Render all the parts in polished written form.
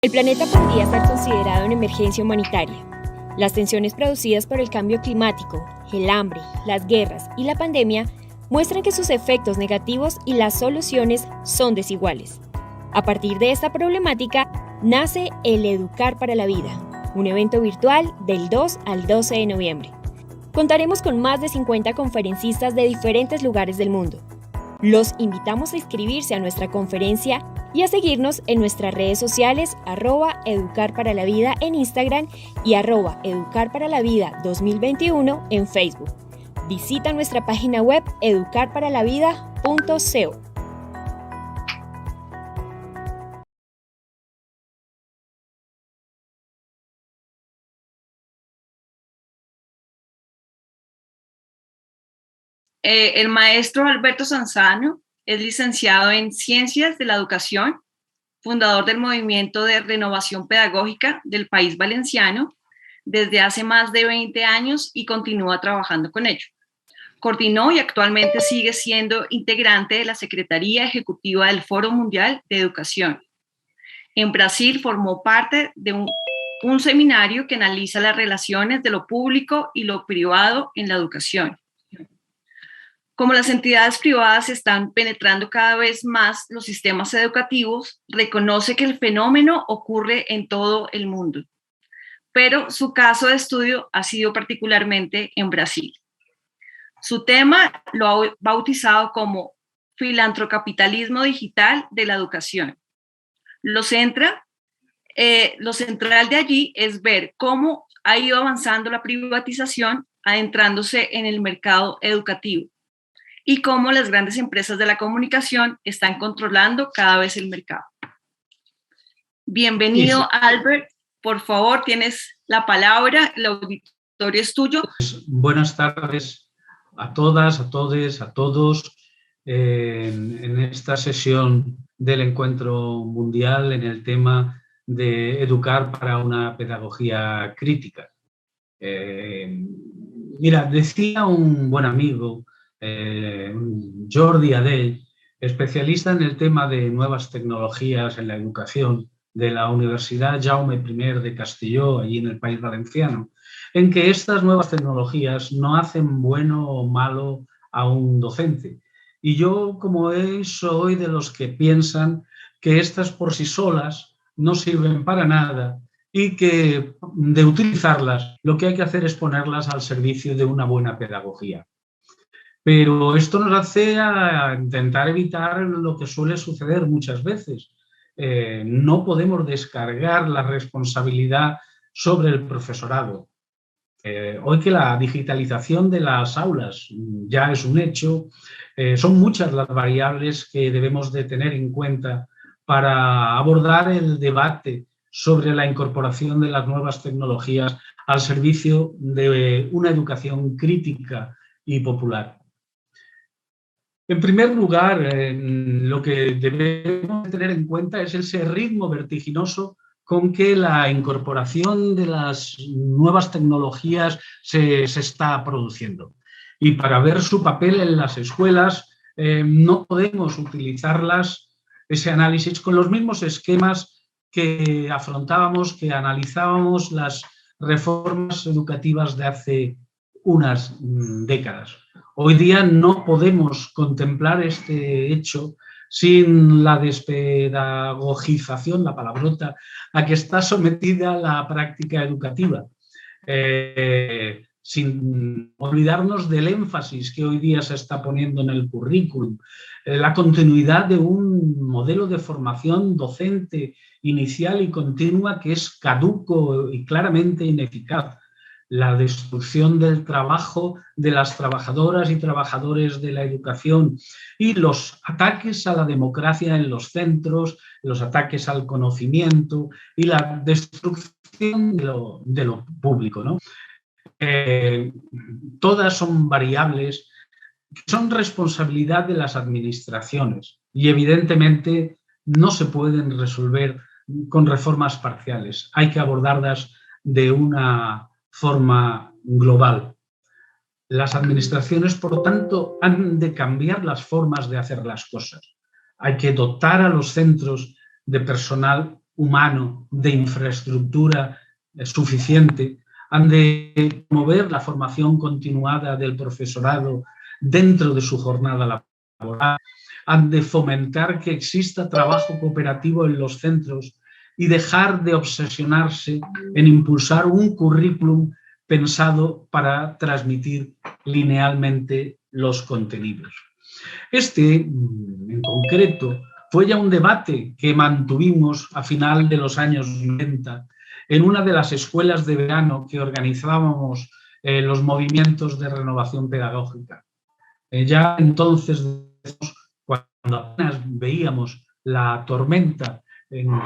El planeta podría estar considerado en emergencia humanitaria. Las tensiones producidas por el cambio climático, el hambre, las guerras y la pandemia muestran que sus efectos negativos y las soluciones son desiguales. A partir de esta problemática, nace el Educar para la Vida, un evento virtual del 2 al 12 de noviembre. Contaremos con más de 50 conferencistas de diferentes lugares del mundo. Los invitamos a inscribirse a nuestra conferencia y a seguirnos en nuestras redes sociales @educarparalavida en Instagram y @educarparalavida2021 en Facebook. Visita nuestra página web educarparalavida.co. El maestro Alberto Sanzano es licenciado en Ciencias de la Educación, fundador del Movimiento de Renovación Pedagógica del País Valenciano desde hace más de 20 años y continúa trabajando con ello. Coordinó y actualmente sigue siendo integrante de la Secretaría Ejecutiva del Foro Mundial de Educación. En Brasil formó parte de un seminario que analiza las relaciones de lo público y lo privado en la educación. Como las entidades privadas están penetrando cada vez más los sistemas educativos, reconoce que el fenómeno ocurre en todo el mundo, pero su caso de estudio ha sido particularmente en Brasil. Su tema lo ha bautizado como filantrocapitalismo digital de la educación. Lo central de allí es ver cómo ha ido avanzando la privatización, adentrándose en el mercado educativo, y cómo las grandes empresas de la comunicación están controlando cada vez el mercado. Bienvenido, sí. Albert. Por favor, tienes la palabra, el auditorio es tuyo. Buenas tardes a todas, a todes, a todos en esta sesión del Encuentro Mundial en el tema de educar para una pedagogía crítica. Mira, decía un buen amigo, Jordi Adell, especialista en el tema de nuevas tecnologías en la educación de la Universidad Jaume I de Castelló, allí en el País Valenciano, en que estas nuevas tecnologías no hacen bueno o malo a un docente. Y yo, como él, soy de los que piensan que estas por sí solas no sirven para nada y que de utilizarlas lo que hay que hacer es ponerlas al servicio de una buena pedagogía. Pero esto nos hace a intentar evitar lo que suele suceder muchas veces. No podemos descargar la responsabilidad sobre el profesorado. Hoy que la digitalización de las aulas ya es un hecho, son muchas las variables que debemos de tener en cuenta para abordar el debate sobre la incorporación de las nuevas tecnologías al servicio de una educación crítica y popular. En primer lugar, lo que debemos tener en cuenta es ese ritmo vertiginoso con que la incorporación de las nuevas tecnologías se está produciendo. Y para ver su papel en las escuelas, no podemos utilizarlas, ese análisis, con los mismos esquemas que afrontábamos, que analizábamos las reformas educativas de hace unas décadas. Hoy día no podemos contemplar este hecho sin la despedagogización, la palabrota, a que está sometida la práctica educativa, sin olvidarnos del énfasis que hoy día se está poniendo en el currículum, la continuidad de un modelo de formación docente inicial y continua que es caduco y claramente ineficaz, la destrucción del trabajo de las trabajadoras y trabajadores de la educación y los ataques a la democracia en los centros, los ataques al conocimiento y la destrucción de lo público, ¿no? Todas son variables que son responsabilidad de las administraciones y evidentemente no se pueden resolver con reformas parciales. Hay que abordarlas de una forma global. Las administraciones, por lo tanto, han de cambiar las formas de hacer las cosas. Hay que dotar a los centros de personal humano, de infraestructura suficiente, han de promover la formación continuada del profesorado dentro de su jornada laboral, han de fomentar que exista trabajo cooperativo en los centros y dejar de obsesionarse en impulsar un currículum pensado para transmitir linealmente los contenidos. Este, en concreto, fue ya un debate que mantuvimos a final de los años 90 en una de las escuelas de verano que organizábamos los movimientos de renovación pedagógica. Ya entonces, cuando apenas veíamos la tormenta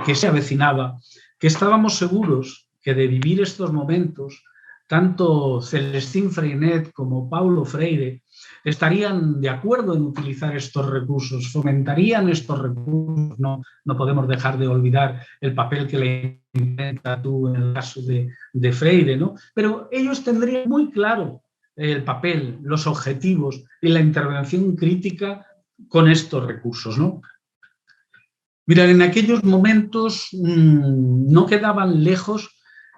que se avecinaba, que estábamos seguros que de vivir estos momentos, tanto Celestín Freinet como Paulo Freire estarían de acuerdo en utilizar estos recursos, fomentarían estos recursos. No podemos dejar de olvidar el papel que le inventa tú en el caso de Freire, ¿no? Pero ellos tendrían muy claro el papel, los objetivos y la intervención crítica con estos recursos, ¿no? Mirad, en aquellos momentos no quedaban lejos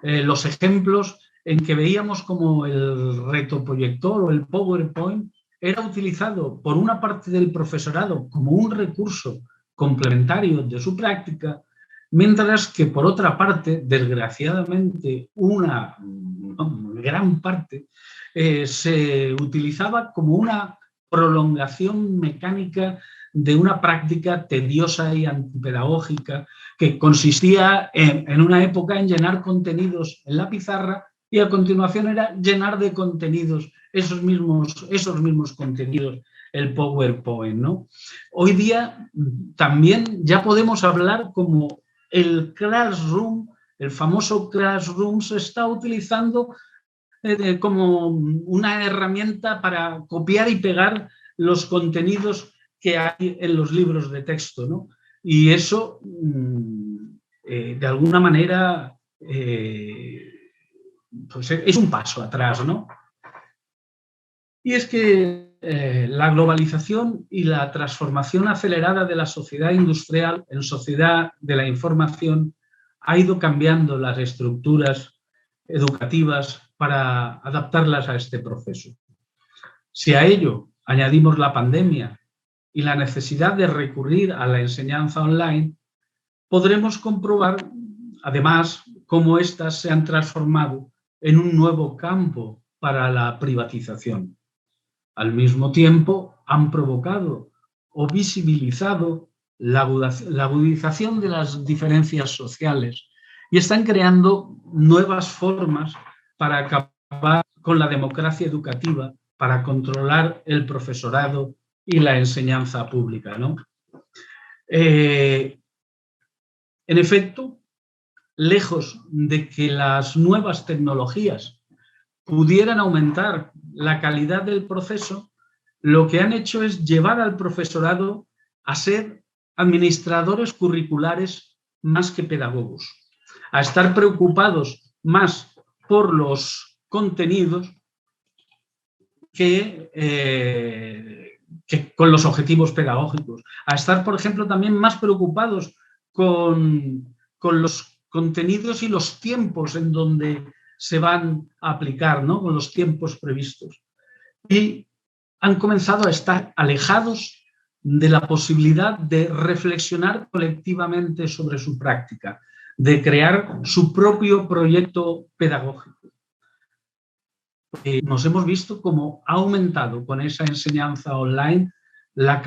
los ejemplos en que veíamos como el retroproyector o el PowerPoint era utilizado por una parte del profesorado como un recurso complementario de su práctica, mientras que por otra parte, desgraciadamente, una gran parte se utilizaba como una prolongación mecánica de una práctica tediosa y antipedagógica que consistía en una época en llenar contenidos en la pizarra y a continuación era llenar de contenidos esos mismos contenidos, el PowerPoint, ¿no? Hoy día también ya podemos hablar como el Classroom, el famoso Classroom se está utilizando como una herramienta para copiar y pegar los contenidos que hay en los libros de texto, ¿no? Y eso, de alguna manera, pues es un paso atrás, ¿no? Y es que la globalización y la transformación acelerada de la sociedad industrial en sociedad de la información ha ido cambiando las estructuras educativas para adaptarlas a este proceso. Si a ello añadimos la pandemia y la necesidad de recurrir a la enseñanza online, podremos comprobar, además, cómo éstas se han transformado en un nuevo campo para la privatización. Al mismo tiempo, han provocado o visibilizado la agudización de las diferencias sociales y están creando nuevas formas para acabar con la democracia educativa, para controlar el profesorado y la enseñanza pública, ¿no? En efecto, lejos de que las nuevas tecnologías pudieran aumentar la calidad del proceso, lo que han hecho es llevar al profesorado a ser administradores curriculares más que pedagogos, a estar preocupados más por los contenidos que con los objetivos pedagógicos, a estar, por ejemplo, también más preocupados con los contenidos y los tiempos en donde se van a aplicar, ¿no? Con los tiempos previstos. Y han comenzado a estar alejados de la posibilidad de reflexionar colectivamente sobre su práctica, de crear su propio proyecto pedagógico. Nos hemos visto cómo ha aumentado con esa enseñanza online la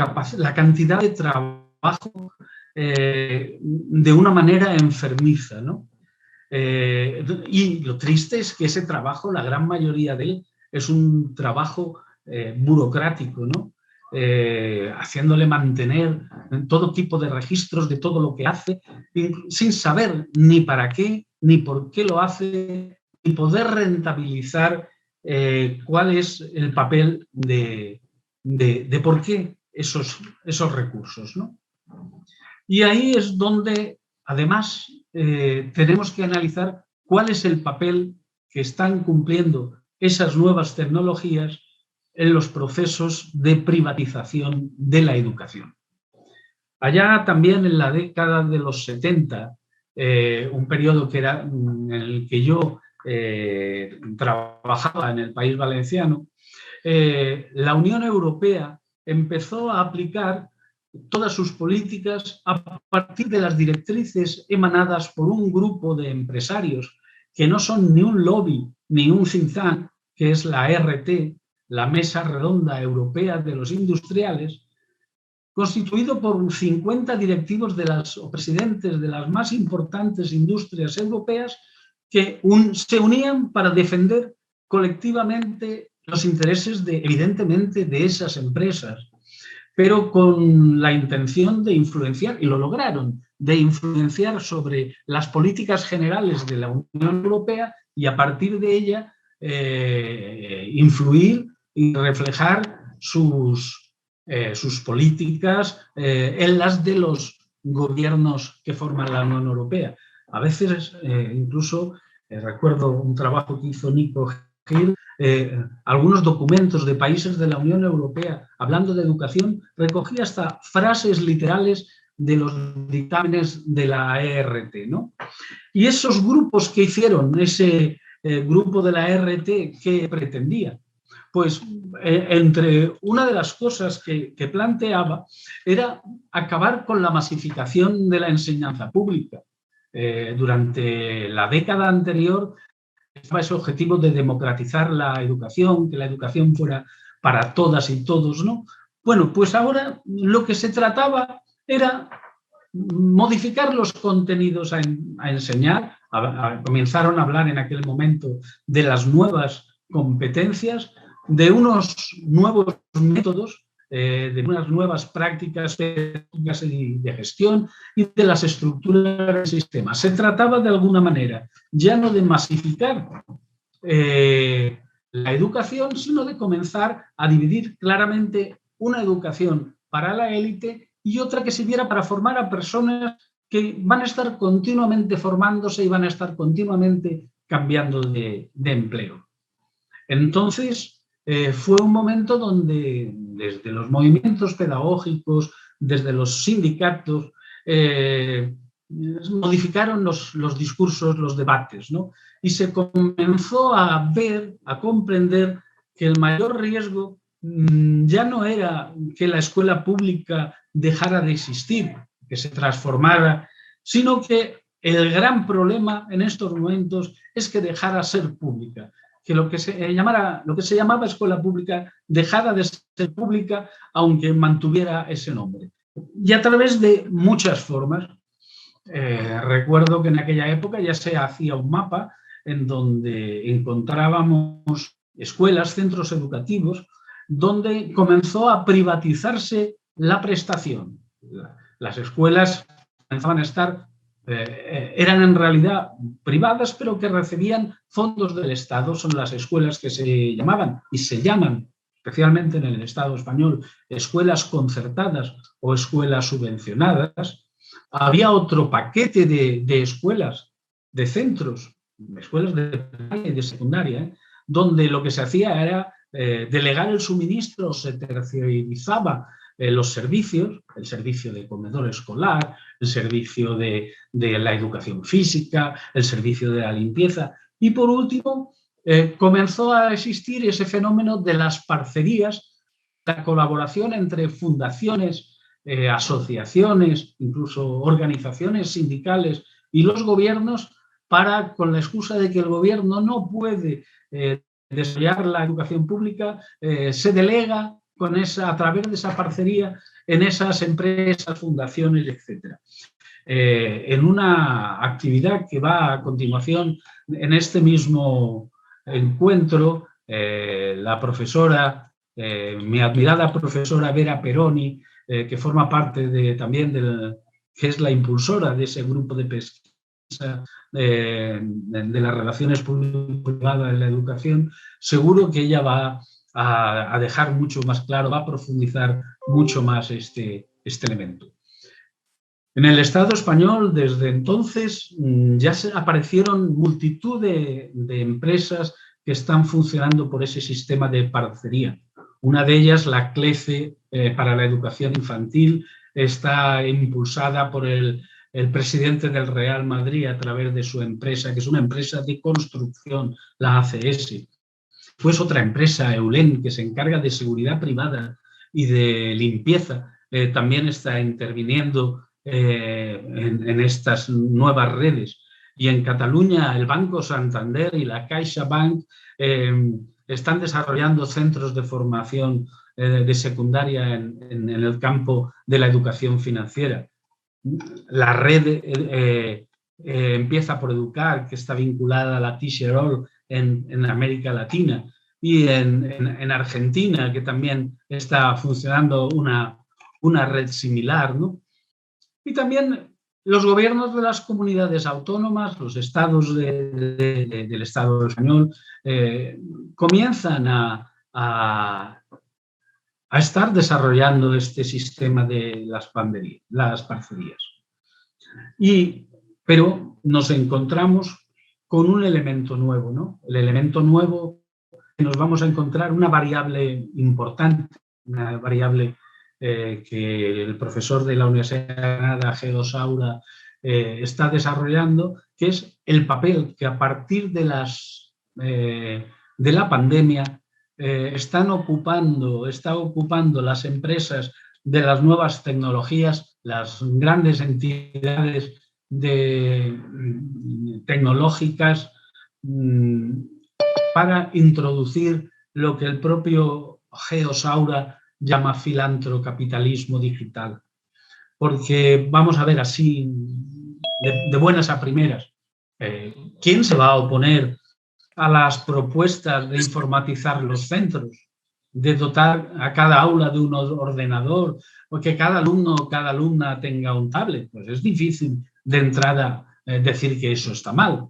cantidad de trabajo de una manera enfermiza, ¿no? Y lo triste es que ese trabajo, la gran mayoría de él, es un trabajo burocrático, ¿no? Haciéndole mantener todo tipo de registros de todo lo que hace, sin saber ni para qué, ni por qué lo hace, ni poder rentabilizar cuál es el papel de por qué esos recursos, ¿no? Y ahí es donde, además, tenemos que analizar cuál es el papel que están cumpliendo esas nuevas tecnologías en los procesos de privatización de la educación. Allá también en la década de los 70 un periodo que era en el que yo trabajaba en el País Valenciano, la Unión Europea empezó a aplicar todas sus políticas a partir de las directrices emanadas por un grupo de empresarios que no son ni un lobby ni un think tank, que es la RT, la Mesa Redonda Europea de los Industriales, constituido por 50 directivos o presidentes de las más importantes industrias europeas que se unían para defender colectivamente los intereses, evidentemente, de esas empresas, pero con la intención de influenciar, y lo lograron, de influenciar sobre las políticas generales de la Unión Europea y a partir de ella influir y reflejar sus políticas en las de los gobiernos que forman la Unión Europea. A veces, incluso, recuerdo un trabajo que hizo Nico Gil, algunos documentos de países de la Unión Europea hablando de educación, recogía hasta frases literales de los dictámenes de la ERT, ¿no? Y esos grupos que hicieron, ese grupo de la ERT, ¿qué pretendía? Pues entre una de las cosas que planteaba era acabar con la masificación de la enseñanza pública. Durante la década anterior estaba ese objetivo de democratizar la educación, que la educación fuera para todas y todos, ¿no? Bueno, pues ahora lo que se trataba era modificar los contenidos a enseñar. Comenzaron a hablar en aquel momento de las nuevas competencias, de unos nuevos métodos, de unas nuevas prácticas de gestión y de las estructuras del sistema. Se trataba de alguna manera ya no de masificar la educación, sino de comenzar a dividir claramente una educación para la élite y otra que sirviera para formar a personas que van a estar continuamente formándose y van a estar continuamente cambiando de empleo. Entonces, fue un momento donde desde los movimientos pedagógicos, desde los sindicatos, modificaron los discursos, los debates, ¿no? Y se comenzó a ver, a comprender que el mayor riesgo ya no era que la escuela pública dejara de existir, que se transformara, sino que el gran problema en estos momentos es que dejara de ser pública, que lo que se llamaba escuela pública dejara de ser pública aunque mantuviera ese nombre. Y a través de muchas formas. Recuerdo que en aquella época ya se hacía un mapa en donde encontrábamos escuelas, centros educativos, donde comenzó a privatizarse la prestación. Las escuelas comenzaban a estar, eran en realidad privadas, pero que recibían fondos del Estado. Son las escuelas que se llamaban y se llaman, especialmente en el Estado español, escuelas concertadas o escuelas subvencionadas. Había otro paquete de escuelas, de centros, escuelas de primaria y de secundaria, donde lo que se hacía era delegar el suministro, se terciarizaba los servicios, el servicio de comedor escolar, el servicio de la educación física, el servicio de la limpieza. Y por último, comenzó a existir ese fenómeno de las parcerías, la colaboración entre fundaciones, asociaciones, incluso organizaciones sindicales y los gobiernos para, con la excusa de que el gobierno no puede desarrollar la educación pública, se delega a través de esa parcería en esas empresas, fundaciones, etc. En una actividad que va a continuación en este mismo encuentro, la profesora, mi admirada profesora Vera Peroni, que forma parte también que es la impulsora de ese grupo de pesquisa de las relaciones público-privadas en la educación, seguro que ella va a dejar mucho más claro, va a profundizar mucho más este elemento. En el Estado español, desde entonces, ya aparecieron multitud de empresas que están funcionando por ese sistema de parcería. Una de ellas, la CLECE, para la educación infantil, está impulsada por el el presidente del Real Madrid a través de su empresa, que es una empresa de construcción, la ACS. Pues otra empresa, Eulen, que se encarga de seguridad privada y de limpieza, también está interviniendo en estas nuevas redes. Y en Cataluña el Banco Santander y la CaixaBank están desarrollando centros de formación de secundaria en el campo de la educación financiera. La red Empieza por Educar, que está vinculada a la Teacher All en América Latina, y en Argentina, que también está funcionando una red similar, ¿no? Y también los gobiernos de las comunidades autónomas, los estados del Estado español, comienzan a estar desarrollando este sistema de las parcerías. Pero nos encontramos con un elemento nuevo, ¿no? El elemento nuevo que nos vamos a encontrar, una variable importante, una variable que el profesor de la Universidad de Granada, Geo Saura, está desarrollando, que es el papel que a partir de la pandemia está ocupando las empresas de las nuevas tecnologías, las grandes entidades tecnológicas, para introducir lo que el propio Geo Saura llama filantrocapitalismo digital. Porque vamos a ver así, de buenas a primeras, ¿quién se va a oponer a las propuestas de informatizar los centros, de dotar a cada aula de un ordenador, o que cada alumno o cada alumna tenga un tablet? Pues es difícil de entrada decir que eso está mal.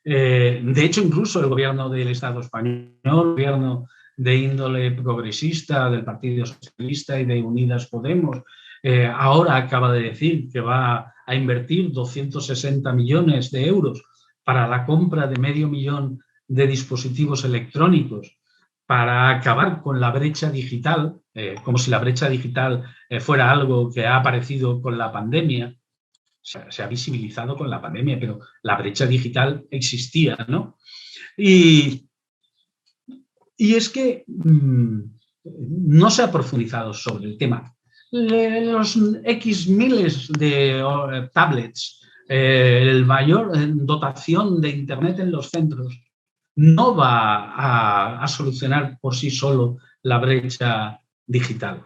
De hecho, incluso el gobierno del Estado español, el gobierno de índole progresista, del Partido Socialista y de Unidas Podemos, ahora acaba de decir que va a invertir 260 millones de euros para la compra de 500.000 de dispositivos electrónicos, para acabar con la brecha digital, como si la brecha digital fuera algo que ha aparecido con la pandemia. Se ha visibilizado con la pandemia, pero la brecha digital existía, ¿no? Y es que no se ha profundizado sobre el tema. Los X miles de tablets, el mayor dotación de Internet en los centros, no va a solucionar por sí solo la brecha digital.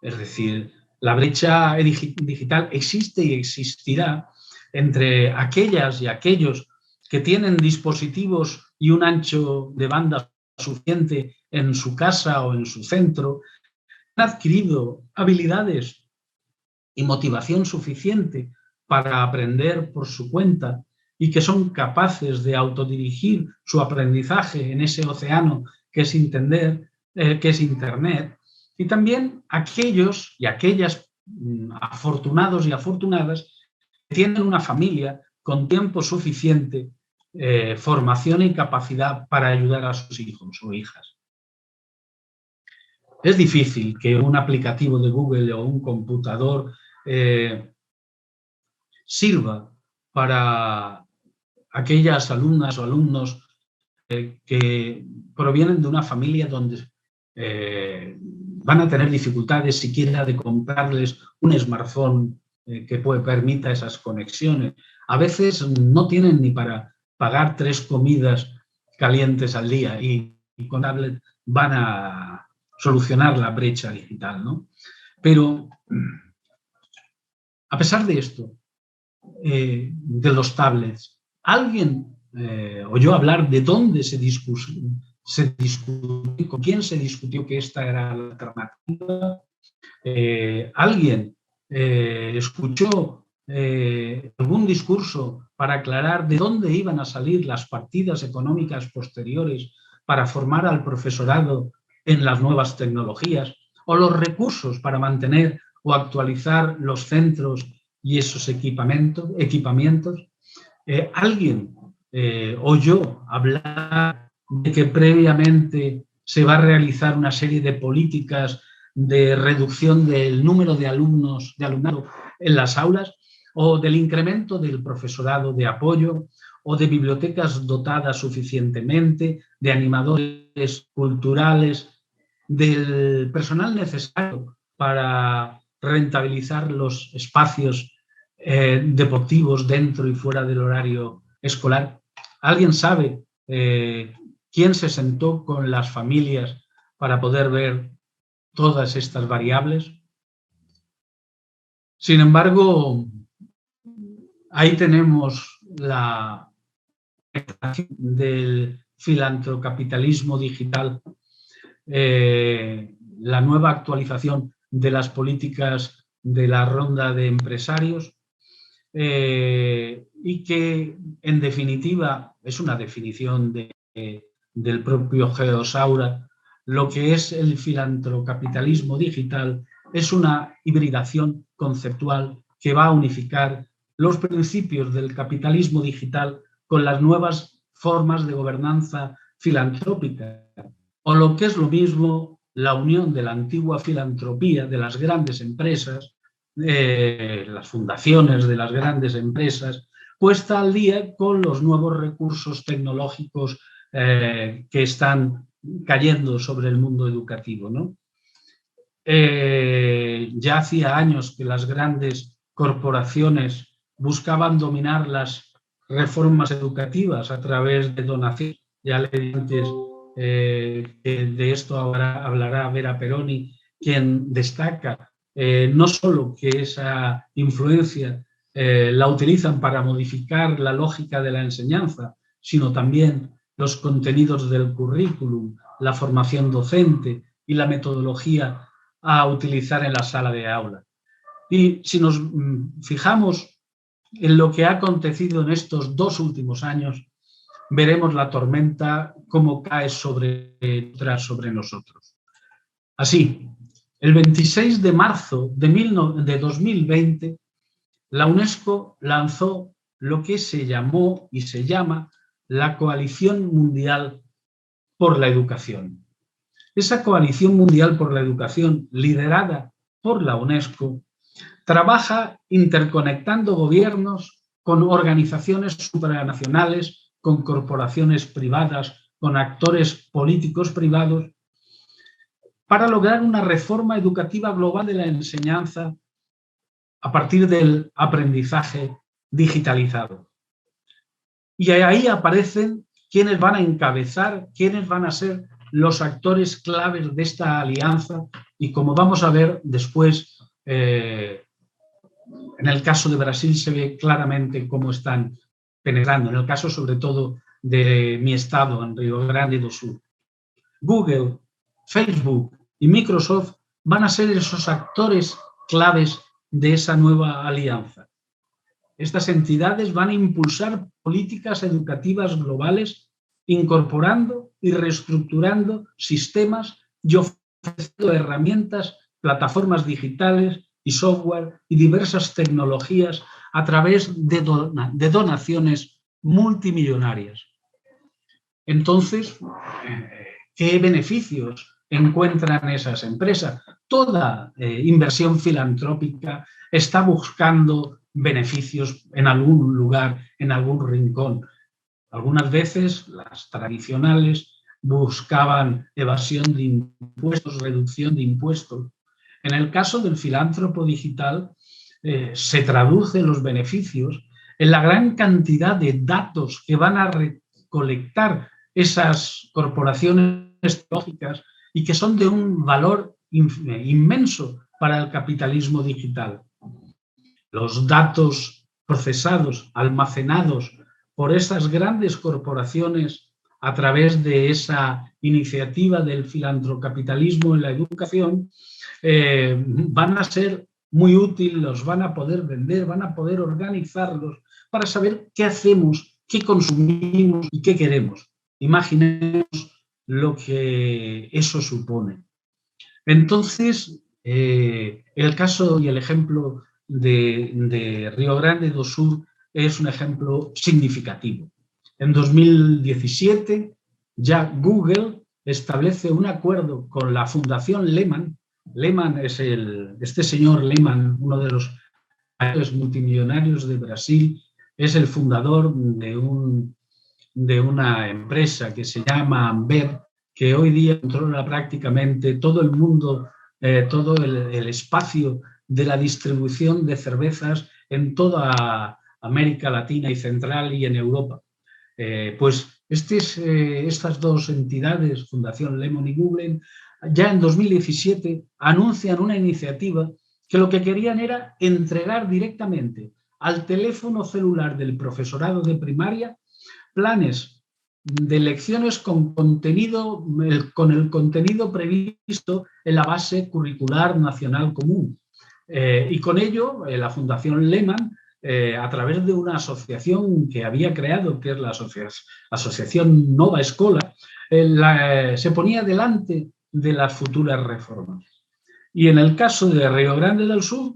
Es decir, la brecha digital existe y existirá entre aquellas y aquellos que tienen dispositivos y un ancho de banda suficiente en su casa o en su centro, han adquirido habilidades y motivación suficiente para aprender por su cuenta y que son capaces de autodirigir su aprendizaje en ese océano que es Internet, y también aquellos y aquellas afortunados y afortunadas que tienen una familia con tiempo suficiente, formación y capacidad para ayudar a sus hijos o hijas. Es difícil que un aplicativo de Google o un computador sirva para aquellas alumnas o alumnos que provienen de una familia donde van a tener dificultades siquiera de comprarles un smartphone que permita esas conexiones. A veces no tienen ni para pagar 3 comidas calientes al día y con tablet van a solucionar la brecha digital, ¿no? Pero a pesar de esto, de los tablets, ¿alguien oyó hablar de dónde se discutió, con quién se discutió que esta era la alternativa? ¿Alguien escuchó algún discurso para aclarar de dónde iban a salir las partidas económicas posteriores para formar al profesorado en las nuevas tecnologías, o los recursos para mantener o actualizar los centros y esos equipamientos? ¿Alguien oyó hablar de que previamente se va a realizar una serie de políticas de reducción del número de alumnado en las aulas? o del incremento del profesorado de apoyo, o de bibliotecas dotadas suficientemente, de animadores culturales, del personal necesario para rentabilizar los espacios deportivos dentro y fuera del horario escolar. ¿Alguien sabe quién se sentó con las familias para poder ver todas estas variables? Sin embargo, ahí tenemos la del filantrocapitalismo digital, la nueva actualización de las políticas de la ronda de empresarios, y que en definitiva es una definición del propio Geo Saura. Lo que es el filantrocapitalismo digital es una hibridación conceptual que va a unificar los principios del capitalismo digital con las nuevas formas de gobernanza filantrópica, o lo que es lo mismo, la unión de la antigua filantropía de las grandes empresas, las fundaciones de las grandes empresas, puesta al día con los nuevos recursos tecnológicos que están cayendo sobre el mundo educativo, ¿no? Ya hacía años que las grandes corporaciones buscaban dominar las reformas educativas a través de donaciones. Ya le dije antes que de esto hablará Vera Peroni, quien destaca no solo que esa influencia la utilizan para modificar la lógica de la enseñanza, sino también los contenidos del currículum, la formación docente y la metodología a utilizar en la sala de aula. Y si nos fijamos en lo que ha acontecido en estos 2 últimos años, veremos la tormenta cómo cae sobre nosotros. Así, el 26 de marzo de 2020, la UNESCO lanzó lo que se llamó y se llama la Coalición Mundial por la Educación. Esa Coalición Mundial por la Educación, liderada por la UNESCO, trabaja interconectando gobiernos con organizaciones supranacionales, con corporaciones privadas, con actores políticos privados, para lograr una reforma educativa global de la enseñanza a partir del aprendizaje digitalizado. Y ahí aparecen quienes van a encabezar, quienes van a ser los actores claves de esta alianza, y como vamos a ver después, en el caso de Brasil se ve claramente cómo están penetrando, en el caso sobre todo de mi estado, en Río Grande do Sul. Google, Facebook y Microsoft van a ser esos actores claves de esa nueva alianza. Estas entidades van a impulsar políticas educativas globales, incorporando y reestructurando sistemas y ofreciendo herramientas, plataformas digitales y software y diversas tecnologías a través de donaciones multimillonarias. Entonces, ¿qué beneficios encuentran esas empresas? Toda inversión filantrópica está buscando beneficios en algún lugar, en algún rincón. Algunas veces las tradicionales buscaban evasión de impuestos, reducción de impuestos. En el caso del filántropo digital, se traducen los beneficios en la gran cantidad de datos que van a recolectar esas corporaciones tecnológicas y que son de un valor inmenso para el capitalismo digital. Los datos procesados, almacenados por esas grandes corporaciones a través de esa iniciativa del filantrocapitalismo en la educación, van a ser muy útiles, los van a poder vender, van a poder organizarlos para saber qué hacemos, qué consumimos y qué queremos. Imaginemos lo que eso supone. Entonces, el caso y el ejemplo de Río Grande do Sul es un ejemplo significativo. En 2017 ya Google establece un acuerdo con la Fundación Lehman. Lehman es este señor Lehman, uno de los multimillonarios de Brasil, es el fundador de una empresa que se llama Ambev, que hoy día controla prácticamente todo el mundo, todo el espacio de la distribución de cervezas en toda América Latina y Central y en Europa. Pues estas dos entidades, Fundación Lemon y Google, ya en 2017 anuncian una iniciativa que lo que querían era entregar directamente al teléfono celular del profesorado de primaria planes de lecciones con el contenido previsto en la base curricular nacional común. Y con ello, la Fundación Lehman, a través de una asociación que había creado, que es la Asociación Nova Escola, se ponía delante de las futuras reformas. Y en el caso de Río Grande del Sur,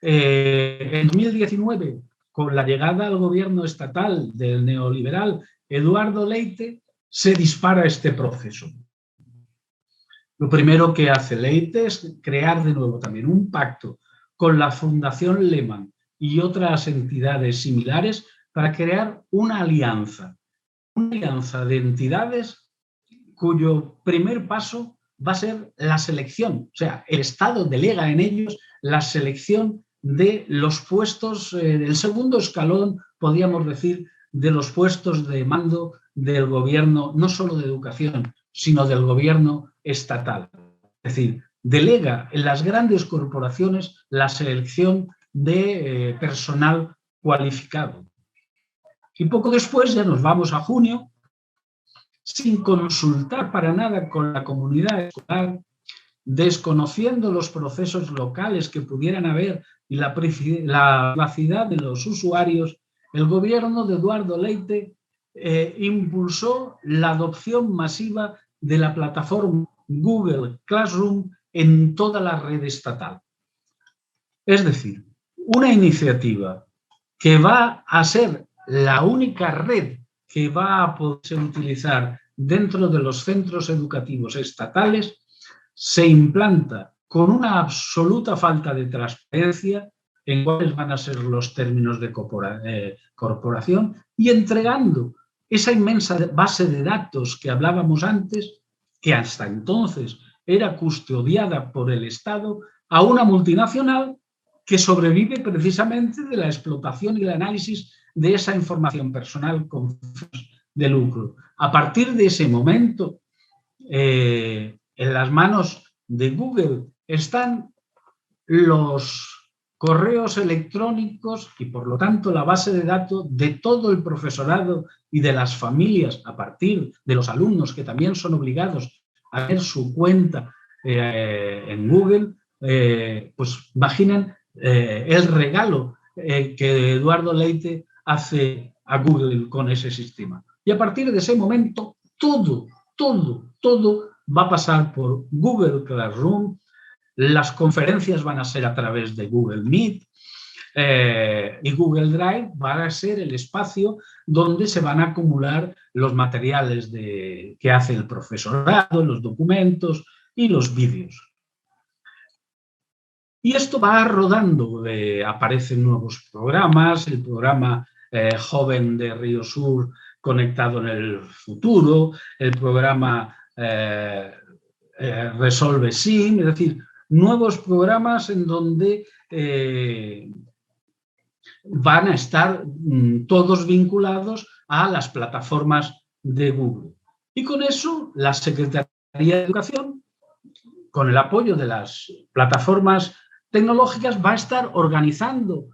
en 2019, con la llegada al gobierno estatal del neoliberal Eduardo Leite, se dispara este proceso. Lo primero que hace Leite es crear de nuevo también un pacto con la Fundación Lehman y otras entidades similares para crear una alianza de entidades cuyo primer paso va a ser la selección. O sea, el Estado delega en ellos la selección de los puestos, del segundo escalón, podríamos decir, de los puestos de mando del gobierno, no solo de educación, sino del gobierno estatal. Es decir, delega en las grandes corporaciones la selección de personal cualificado. Y poco después, ya nos vamos a junio, sin consultar para nada con la comunidad escolar, desconociendo los procesos locales que pudieran haber y la privacidad de los usuarios, el gobierno de Eduardo Leite impulsó la adopción masiva de la plataforma Google Classroom en toda la red estatal. Es decir, una iniciativa que va a ser la única red que va a poder utilizar dentro de los centros educativos estatales, se implanta con una absoluta falta de transparencia en cuáles van a ser los términos de corporación y entregando esa inmensa base de datos que hablábamos antes, que hasta entonces era custodiada por el Estado, a una multinacional que sobrevive precisamente de la explotación y el análisis de esa información personal con fines de lucro. A partir de ese momento, en las manos de Google están los correos electrónicos y, por lo tanto, la base de datos de todo el profesorado y de las familias, a partir de los alumnos que también son obligados a tener su cuenta en Google. Pues imaginen el regalo que Eduardo Leite hace a Google con ese sistema. Y a partir de ese momento, todo va a pasar por Google Classroom. Las conferencias van a ser a través de Google Meet y Google Drive va a ser el espacio donde se van a acumular los materiales que hace el profesorado, los documentos y los vídeos. Y esto va rodando, aparecen nuevos programas, el programa Joven de Río Sur conectado en el futuro, el programa Resolve Sim, es decir, nuevos programas en donde van a estar todos vinculados a las plataformas de Google. Y con eso, la Secretaría de Educación, con el apoyo de las plataformas tecnológicas, va a estar organizando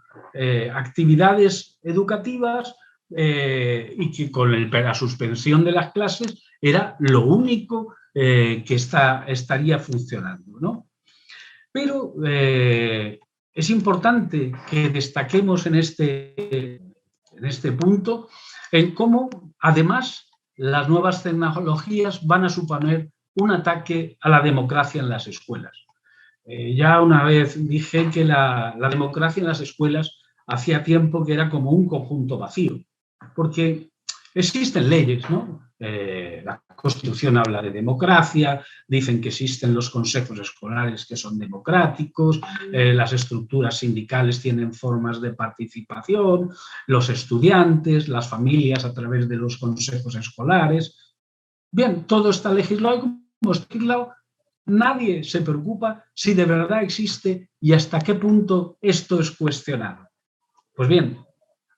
actividades educativas y que con la suspensión de las clases era lo único que estaría funcionando, ¿no? Pero es importante que destaquemos en este punto en cómo, además, las nuevas tecnologías van a suponer un ataque a la democracia en las escuelas. Ya una vez dije que la democracia en las escuelas hacía tiempo que era como un conjunto vacío, porque existen leyes, ¿no? la Constitución habla de democracia, dicen que existen los consejos escolares que son democráticos, las estructuras sindicales tienen formas de participación, los estudiantes, las familias a través de los consejos escolares. Bien, todo está legislado, como está legislado, nadie se preocupa si de verdad existe y hasta qué punto esto es cuestionado. Pues bien,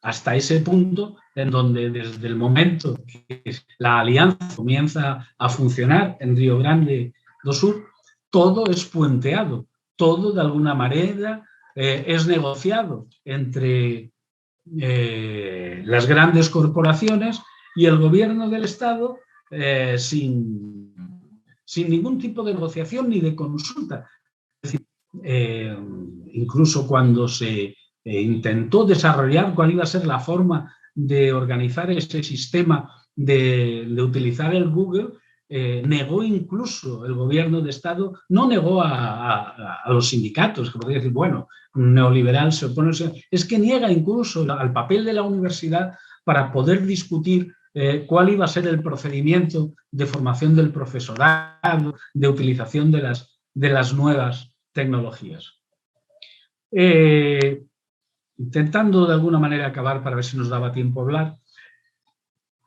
hasta ese punto en donde desde el momento que la alianza comienza a funcionar en Río Grande do Sur, todo es puenteado, todo de alguna manera es negociado entre las grandes corporaciones y el gobierno del Estado sin ningún tipo de negociación ni de consulta. Es decir, incluso cuando se intentó desarrollar cuál iba a ser la forma de organizar ese sistema de utilizar el Google, negó incluso el gobierno de Estado, no negó a los sindicatos, que podría decir, bueno, un neoliberal se opone, es que niega incluso al papel de la universidad para poder discutir cuál iba a ser el procedimiento de formación del profesorado, de utilización de las nuevas tecnologías. Intentando de alguna manera acabar para ver si nos daba tiempo a hablar,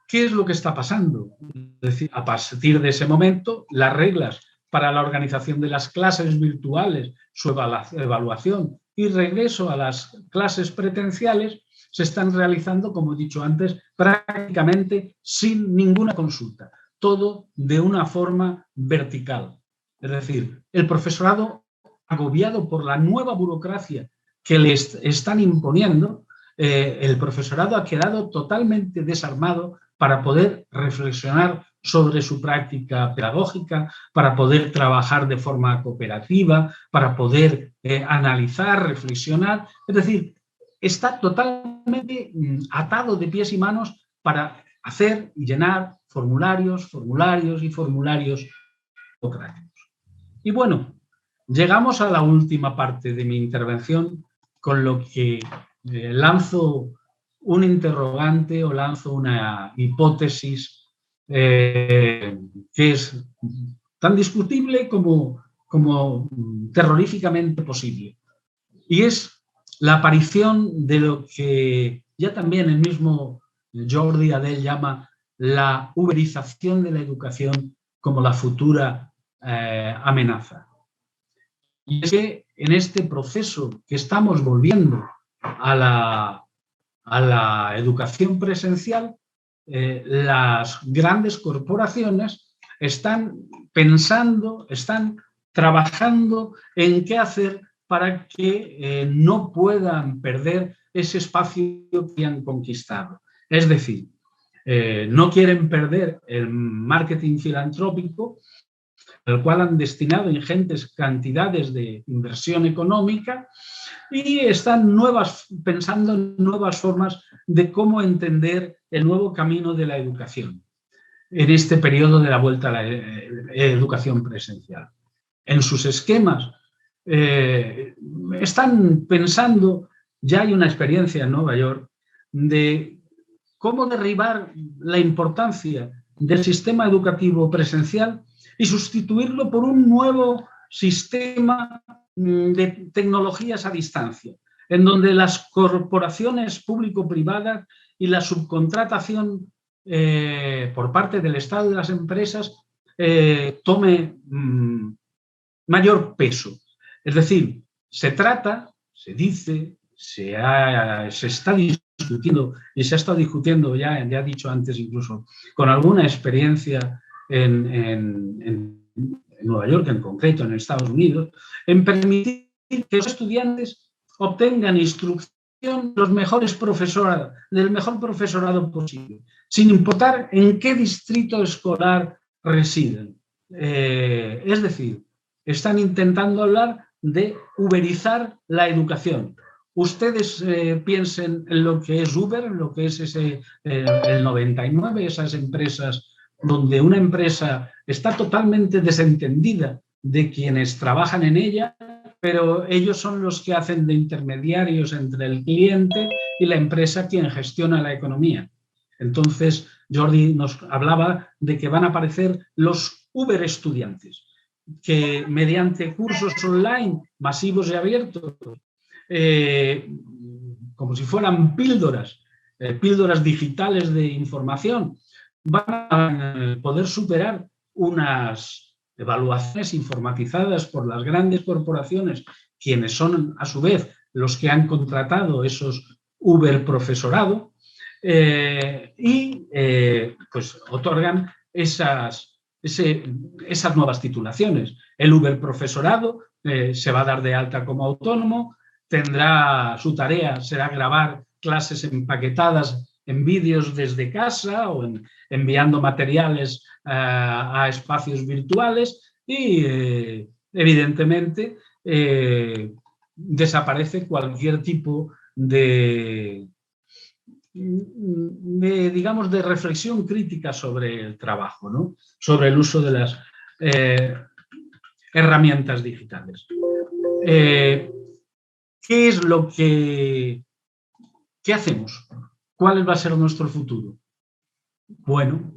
¿qué es lo que está pasando? Es decir, a partir de ese momento, las reglas para la organización de las clases virtuales, su evaluación y regreso a las clases presenciales se están realizando, como he dicho antes, prácticamente sin ninguna consulta, todo de una forma vertical. Es decir, el profesorado, agobiado por la nueva burocracia que les están imponiendo, el profesorado ha quedado totalmente desarmado para poder reflexionar sobre su práctica pedagógica, para poder trabajar de forma cooperativa, para poder analizar, reflexionar. Es decir, está totalmente atado de pies y manos para hacer y llenar formularios burocráticos. Y bueno, llegamos a la última parte de mi intervención, con lo que lanzo un interrogante o lanzo una hipótesis que es tan discutible como terroríficamente posible. Y es la aparición de lo que ya también el mismo Jordi Adell llama la uberización de la educación como la futura amenaza. Y es que en este proceso que estamos volviendo a la educación presencial, las grandes corporaciones están pensando, están trabajando en qué hacer para que no puedan perder ese espacio que han conquistado. Es decir, no quieren perder el marketing filantrópico, al cual han destinado ingentes cantidades de inversión económica, y están pensando en nuevas formas de cómo entender el nuevo camino de la educación en este periodo de la vuelta a la educación presencial. En sus esquemas están pensando, ya hay una experiencia en Nueva York, de cómo derribar la importancia del sistema educativo presencial y sustituirlo por un nuevo sistema de tecnologías a distancia, en donde las corporaciones público-privadas y la subcontratación por parte del Estado y de las empresas tome mayor peso. Es decir, se está discutiendo y se ha estado discutiendo, ya he dicho antes incluso, con alguna experiencia en Nueva York en concreto, en Estados Unidos, en permitir que los estudiantes obtengan instrucción del mejor profesorado posible, sin importar en qué distrito escolar residen. Es decir, están intentando hablar de uberizar la educación. Ustedes piensen en lo que es Uber, en lo que es el 99, esas empresas donde una empresa está totalmente desentendida de quienes trabajan en ella, pero ellos son los que hacen de intermediarios entre el cliente y la empresa quien gestiona la economía. Entonces, Jordi nos hablaba de que van a aparecer los Uber estudiantes, que mediante cursos online masivos y abiertos, como si fueran píldoras digitales de información, van a poder superar unas evaluaciones informatizadas por las grandes corporaciones, quienes son a su vez los que han contratado esos Uber profesorado, pues otorgan esas nuevas titulaciones. El Uber profesorado se va a dar de alta como autónomo, su tarea será grabar clases empaquetadas en vídeos desde casa o enviando materiales a espacios virtuales y, evidentemente, desaparece cualquier tipo digamos, de reflexión crítica sobre el trabajo, ¿no? Sobre el uso de las herramientas digitales. ¿Qué es lo que... ¿Qué hacemos? ¿Cuál va a ser nuestro futuro? Bueno,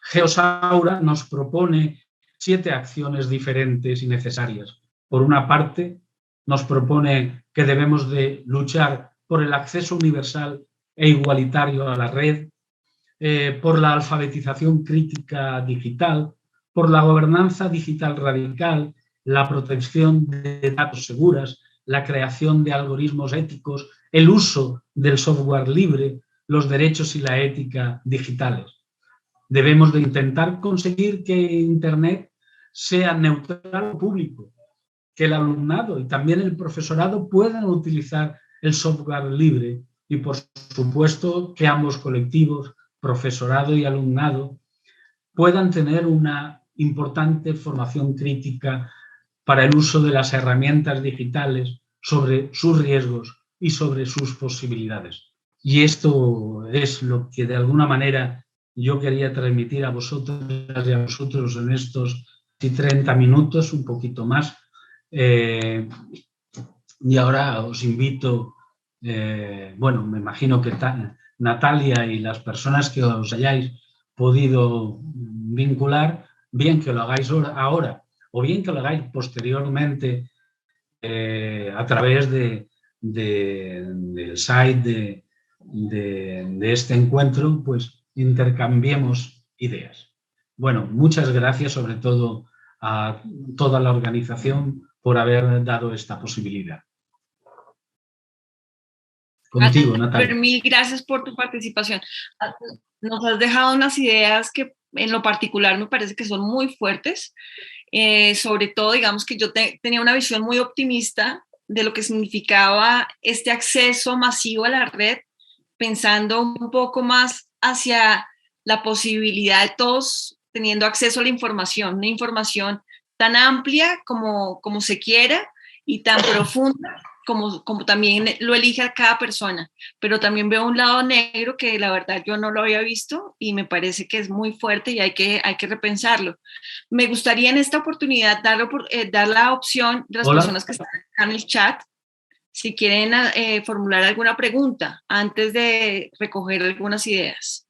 Geosaura nos propone 7 acciones diferentes y necesarias. Por una parte, nos propone que debemos de luchar por el acceso universal e igualitario a la red, por la alfabetización crítica digital, por la gobernanza digital radical, la protección de datos seguras, la creación de algoritmos éticos, el uso del software libre, los derechos y la ética digitales. Debemos de intentar conseguir que Internet sea neutral o público, que el alumnado y también el profesorado puedan utilizar el software libre y, por supuesto, que ambos colectivos, profesorado y alumnado, puedan tener una importante formación crítica para el uso de las herramientas digitales, sobre sus riesgos y sobre sus posibilidades. Y esto es lo que de alguna manera yo quería transmitir a vosotras y a vosotros en estos 30 minutos, un poquito más. Y ahora os invito, bueno, me imagino que Natalia y las personas que os hayáis podido vincular, bien que lo hagáis ahora o bien que lo hagáis posteriormente a través del site de este encuentro, pues intercambiemos ideas. Bueno, muchas gracias sobre todo a toda la organización por haber dado esta posibilidad. Contigo, Natalia. Mil gracias por tu participación. Nos has dejado unas ideas que en lo particular me parece que son muy fuertes. Sobre todo, digamos que yo tenía una visión muy optimista de lo que significaba este acceso masivo a la red, pensando un poco más hacia la posibilidad de todos teniendo acceso a la información, una información tan amplia como se quiera y tan profunda como también lo elija cada persona, pero también veo un lado negro que la verdad yo no lo había visto y me parece que es muy fuerte y hay que repensarlo. Me gustaría en esta oportunidad dar la opción de las personas que están en el chat, si quieren formular alguna pregunta antes de recoger algunas ideas.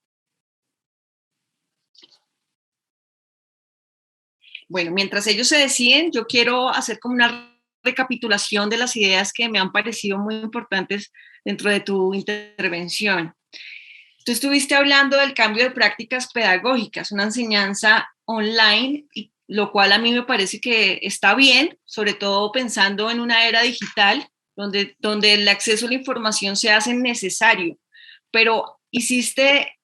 Bueno, mientras ellos se deciden, yo quiero hacer como una recapitulación de las ideas que me han parecido muy importantes dentro de tu intervención. Tú estuviste hablando del cambio de prácticas pedagógicas, una enseñanza online, lo cual a mí me parece que está bien, sobre todo pensando en una era digital donde el acceso a la información se hace necesario, pero hiciste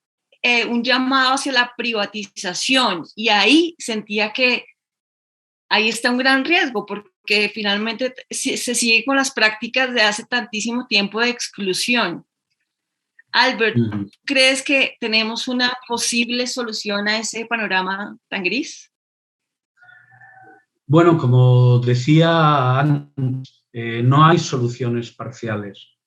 un llamado hacia la privatización y ahí sentía que ahí está un gran riesgo porque finalmente se sigue con las prácticas de hace tantísimo tiempo de exclusión. Albert, ¿crees que tenemos una posible solución a ese panorama tan gris? Bueno, como decía antes, no hay soluciones parciales.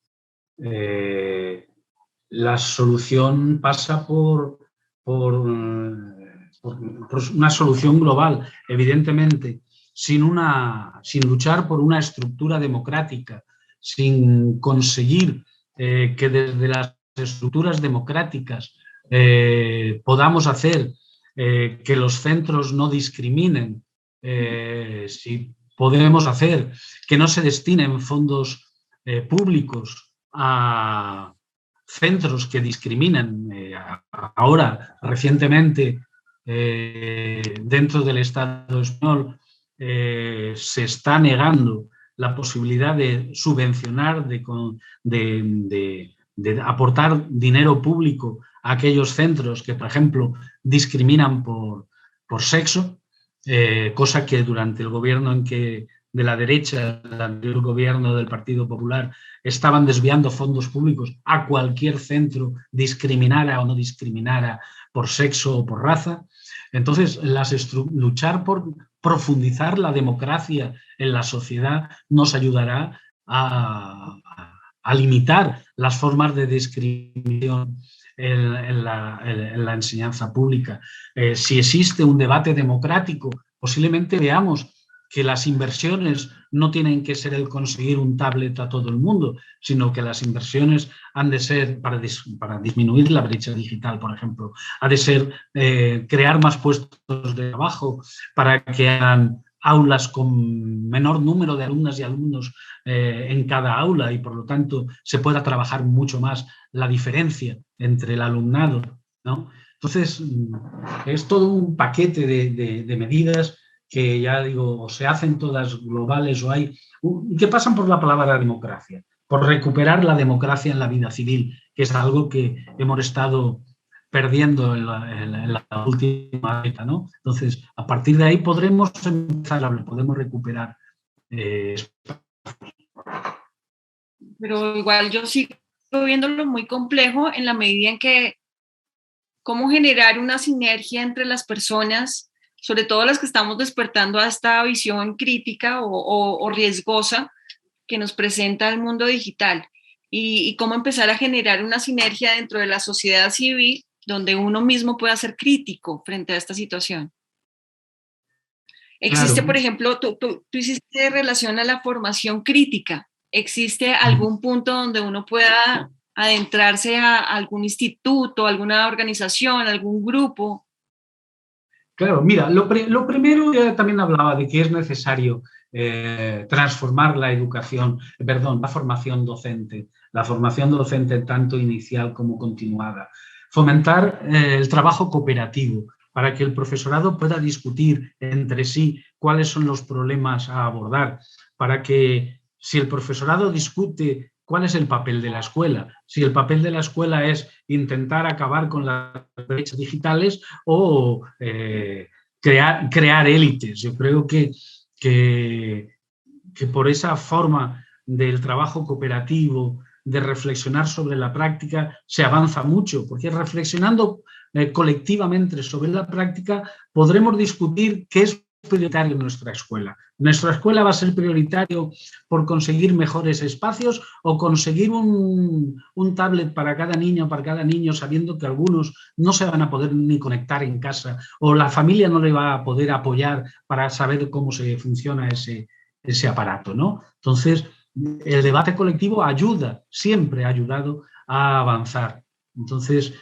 La solución pasa por una solución global, evidentemente, sin luchar por una estructura democrática, sin conseguir que desde las estructuras democráticas podamos hacer que los centros no discriminen, si podemos hacer que no se destinen fondos públicos a centros que discriminan. Ahora, recientemente, dentro del Estado español, se está negando la posibilidad de subvencionar, de aportar dinero público a aquellos centros que, por ejemplo, discriminan por sexo, cosa que durante el gobierno de la derecha, el anterior gobierno del Partido Popular, estaban desviando fondos públicos a cualquier centro, discriminara o no discriminara por sexo o por raza. Entonces, luchar por profundizar la democracia en la sociedad nos ayudará a limitar las formas de discriminación en la enseñanza pública. Si existe un debate democrático, posiblemente veamos que las inversiones no tienen que ser el conseguir un tablet a todo el mundo, sino que las inversiones han de ser, para disminuir la brecha digital, por ejemplo, ha de ser crear más puestos de trabajo para que hagan aulas con menor número de alumnas y alumnos en cada aula y, por lo tanto, se pueda trabajar mucho más la diferencia entre el alumnado, ¿no? Entonces, es todo un paquete de medidas que, ya digo, o se hacen todas globales o hay, que pasan por la palabra democracia, por recuperar la democracia en la vida civil, que es algo que hemos estado perdiendo en la última década, ¿no? Entonces, a partir de ahí podremos empezar a hablar, podemos recuperar. Pero igual yo sigo viéndolo muy complejo en la medida en que cómo generar una sinergia entre las personas, sobre todo las que estamos despertando a esta visión crítica o riesgosa que nos presenta el mundo digital, y cómo empezar a generar una sinergia dentro de la sociedad civil donde uno mismo pueda ser crítico frente a esta situación. Existe, claro, por ejemplo, tú hiciste relación a la formación crítica. ¿Existe algún punto donde uno pueda adentrarse a algún instituto, alguna organización, algún grupo? Claro, mira, lo primero, ya también hablaba de que es necesario transformar la formación docente tanto inicial como continuada. Fomentar el trabajo cooperativo para que el profesorado pueda discutir entre sí cuáles son los problemas a abordar, para que si el profesorado discute cuál es el papel de la escuela, si el papel de la escuela es intentar acabar con las brechas digitales o crear élites. Yo creo que por esa forma del trabajo cooperativo, de reflexionar sobre la práctica, se avanza mucho, porque reflexionando colectivamente sobre la práctica podremos discutir qué es prioritario en nuestra escuela. ¿Nuestra escuela va a ser prioritario por conseguir mejores espacios o conseguir un tablet para cada niño, sabiendo que algunos no se van a poder ni conectar en casa o la familia no le va a poder apoyar para saber cómo se funciona ese aparato, ¿no? Entonces, el debate colectivo siempre ha ayudado a avanzar. Entonces,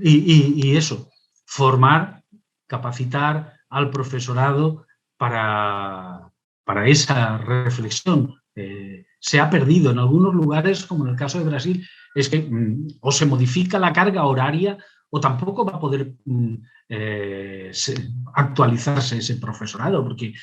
y eso, formar, capacitar al profesorado para esa reflexión. Se ha perdido en algunos lugares, como en el caso de Brasil, es que o se modifica la carga horaria o tampoco va a poder actualizarse ese profesorado, porque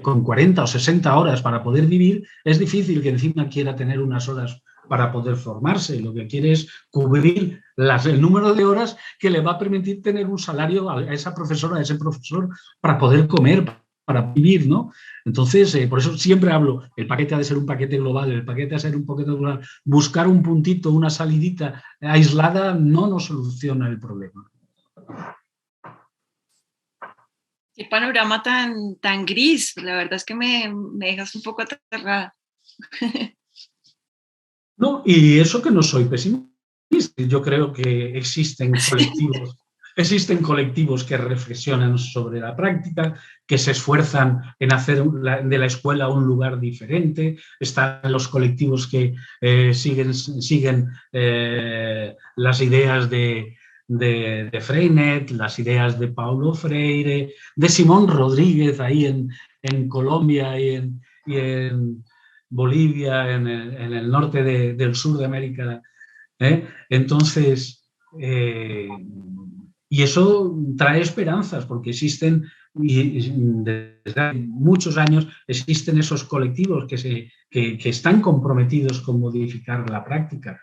con 40 o 60 horas para poder vivir es difícil que encima quiera tener unas horas para poder formarse. Lo que quiere es cubrir el número de horas que le va a permitir tener un salario a esa profesora, a ese profesor, para poder comer, para vivir, ¿no? Entonces, por eso siempre hablo, el paquete ha de ser un paquete global, el paquete ha de ser un paquete global. Buscar un puntito, una salidita aislada no nos soluciona el problema. Qué panorama tan gris, la verdad es que me dejas un poco aterrada. No, y eso que no soy pesimista, yo creo que existen colectivos que reflexionan sobre la práctica, que se esfuerzan en hacer de la escuela un lugar diferente. Están los colectivos que siguen las ideas de de Freinet, las ideas de Paulo Freire, de Simón Rodríguez ahí en Colombia y en Bolivia, en el norte del sur de América. Entonces, y eso trae esperanzas, porque existen, y desde hace muchos años, existen esos colectivos que están comprometidos con modificar la práctica.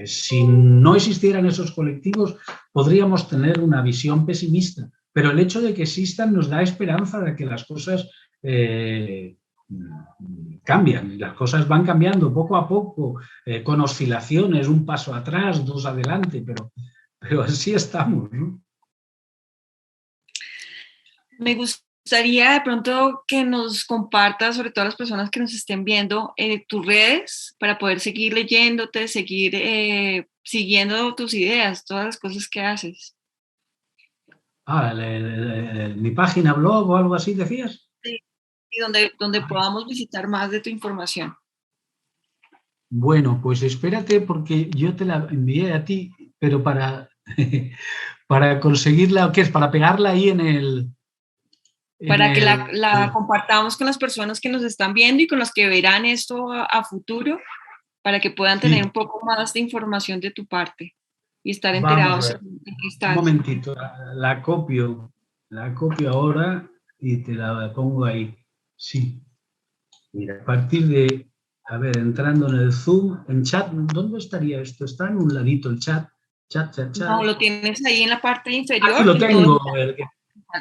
Si no existieran esos colectivos, podríamos tener una visión pesimista, pero el hecho de que existan nos da esperanza de que las cosas cambian, las cosas van cambiando poco a poco, con oscilaciones, un paso atrás, dos adelante, pero así estamos, ¿no? Me gustaría de pronto que nos compartas, sobre todo a las personas que nos estén viendo, tus redes para poder seguir leyéndote, seguir siguiendo tus ideas, todas las cosas que haces. Mi página blog o algo así, decías. Sí, y donde podamos visitar más de tu información. Bueno, pues espérate, porque yo te la envié a ti, pero para conseguirla, ¿qué es? Para pegarla ahí en el... Para que la compartamos con las personas que nos están viendo y con los que verán esto a futuro, para que puedan tener un poco más de información de tu parte y estar enterados en qué estás. Un momentito, la copio ahora y te la pongo ahí. Sí. Mira, a partir de, a ver, entrando en el Zoom, en chat, ¿dónde estaría esto? Está en un ladito el chat. Chat. No, lo tienes ahí en la parte inferior. Aquí lo tengo,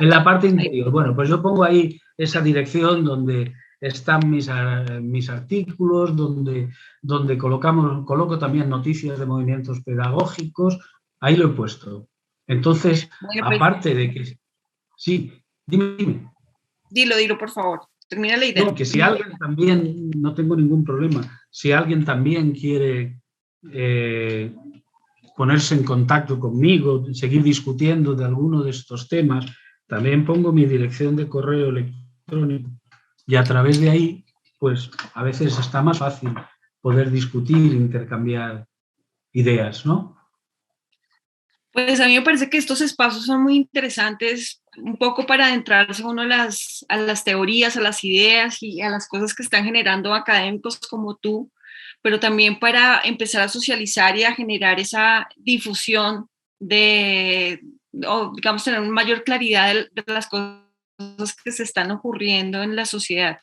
en la parte interior. Bueno, pues yo pongo ahí esa dirección donde están mis artículos, donde coloco también noticias de movimientos pedagógicos. Ahí lo he puesto. Entonces, bueno, pues, aparte de que... Sí, dime. Dilo, por favor. Termina la idea. No, que si alguien también, no tengo ningún problema, si alguien también quiere ponerse en contacto conmigo, seguir discutiendo de alguno de estos temas, también pongo mi dirección de correo electrónico y a través de ahí, pues a veces está más fácil poder discutir, intercambiar ideas, ¿no? Pues a mí me parece que estos espacios son muy interesantes, un poco para adentrarse uno a las teorías, a las ideas y a las cosas que están generando académicos como tú, pero también para empezar a socializar y a generar esa difusión o digamos, tener una mayor claridad de las cosas que se están ocurriendo en la sociedad.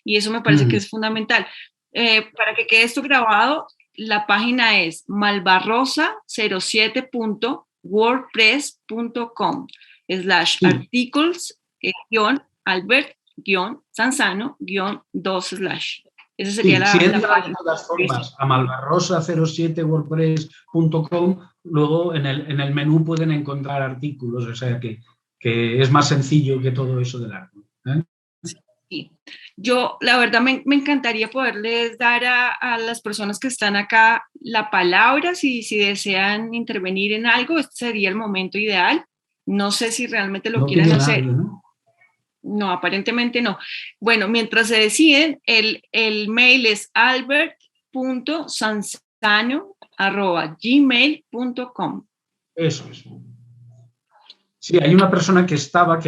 Y eso me parece que es fundamental. Para que quede esto grabado, la página es malbarrosa07.wordpress.com/articles-albert-sanzano-2/. Esa sería sí, la página. De todas formas, a malbarrosa07wordpress.com, luego en el menú pueden encontrar artículos, o sea que es más sencillo que todo eso del arte. Sí. Yo, la verdad, me encantaría poderles dar a las personas que están acá la palabra, si desean intervenir en algo, este sería el momento ideal. No sé si realmente lo quieran hacer. Nadie, ¿no? No, aparentemente no. Bueno, mientras se deciden, el mail es albert.sanzano@gmail.com. Eso es. Sí, hay una persona que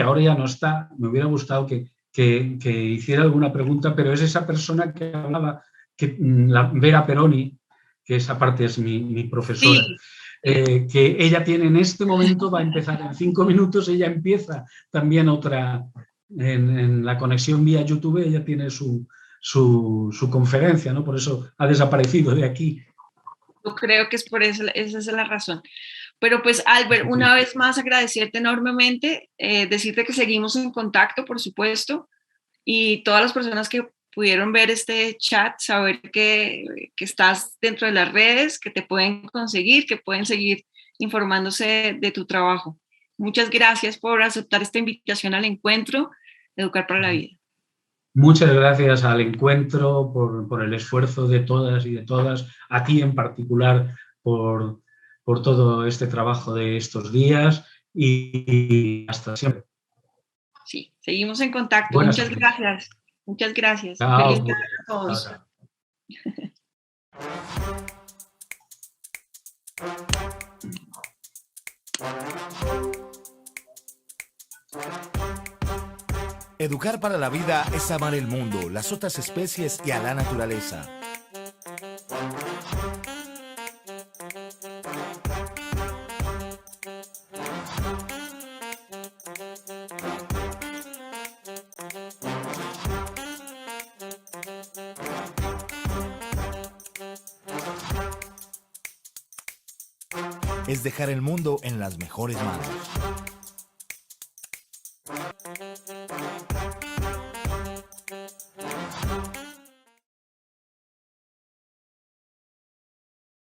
ahora ya no está, me hubiera gustado que hiciera alguna pregunta, pero es esa persona que hablaba, Vera Peroni, que esa parte es mi profesora, sí. Que ella tiene en este momento, va a empezar en 5 minutos, ella empieza también otra, en la conexión vía YouTube, ella tiene su conferencia, ¿no? Por eso ha desaparecido de aquí. Yo creo que es por eso, esa es la razón. Pero pues, Albert, una vez más agradecerte enormemente, decirte que seguimos en contacto, por supuesto, y todas las personas que pudieron ver este chat, saber que estás dentro de las redes, que te pueden conseguir, que pueden seguir informándose de tu trabajo. Muchas gracias por aceptar esta invitación al encuentro de Educar para la Vida. Muchas gracias al encuentro por el esfuerzo de todas y de todas, a ti en particular por todo este trabajo de estos días y hasta siempre. Sí, seguimos en contacto. Muchas gracias. Muchas gracias. Chao, Feliz tarde a todos. Chao. Educar para la vida es amar el mundo, las otras especies y a la naturaleza. Es dejar el mundo en las mejores manos.